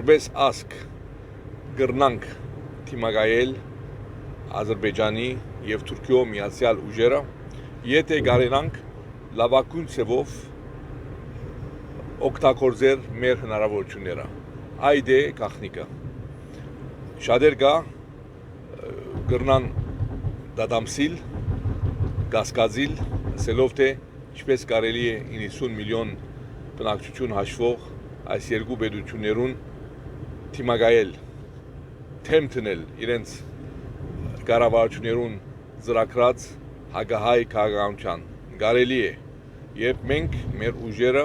որպես ասկ գրնանք թիմակայել Ադրբեջանի եւ Թուրքիո միացյալ ուժերը, եթե կարենանք լավագույն ձևով օգտագործել մեր հնարավորությունները։ Այդ է գաղտնիքը։ Շատեր կա գրնան դադամսիլ, կասկածիլ, ասելով թե ինչպես կարելի է 90 միլիոն բնակչություն հաշվող այս երկու պետություններուն թիմակայել, թեմ տնել իրենց կառավարություններուն ծրագրած հագահայ քաղաքականության։ Կարելի է, երբ մենք մեր ուժերը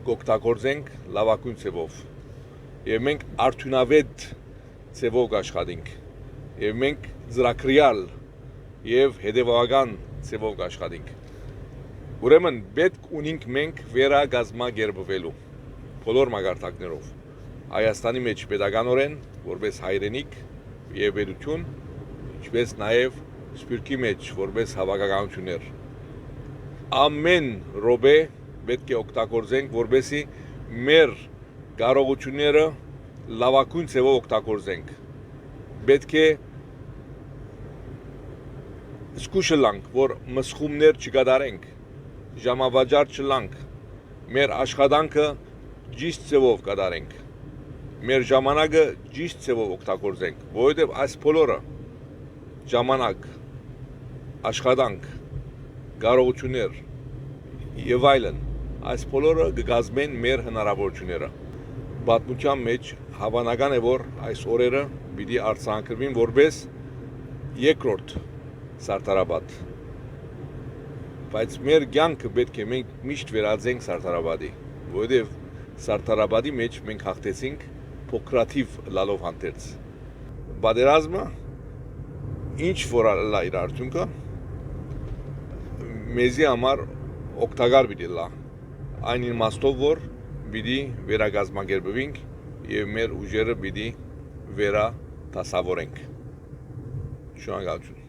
կօգտագործենք լավագույն ձևով, եւ մենք արդյունավետ ձևով կաշխատենք, եւ մենք ծրագրյալ եւ հետեւական ձևով կաշխատենք։ Ուրեմն պետք ունենք մենք վերագազմագերբվելու բոլոր մակարդակներով Հայաստանի մեջ պետականորեն որպես հայրենիք եւ պետություն, ինչպես նաեւ Սփյուռքի մեջ որպես հավաքականություններ։ Ամեն րոպե պետք է օգտագործենք, որպեսզի մեր կարողությունները լավագույն ձևով օգտագործենք։ Պետք է զգուշ լինենք, որ մսխումներ չկատարենք, ժամավաճառ չլանք, մեր աշխատանքը ճիշտ ձևով կատարենք, մեր ժամանակը ճիշտ ձևով օգտագործենք, որովհետև այս բոլորը ժամանակ, աշխատանք, կարողություններ եւ այլն, այս բոլորը կգազմեն մեր հնարավորությունները։ Պատմության մեջ հավանական է, որ այս օրերը պիտի արձանագրվին որպես երկրորդ Սարդարապատ։ Բայց մեր կյանքը պետք է մենք միշտ վերածենք Սարդարապատի, որովհետև Սարդարապատի մեջ մենք հաղթեցինք փոքրաթիվ լալով հանդերձ։ Պատերազմը ինչ որ լա իր արդյունքը մեզի համար օգտակար պիտի լա, այն իմաստով, որ պիտի վերագազմագերբվենք եւ մեր ուժերը պիտի վերադասավորենք։ Շնորհակալություն։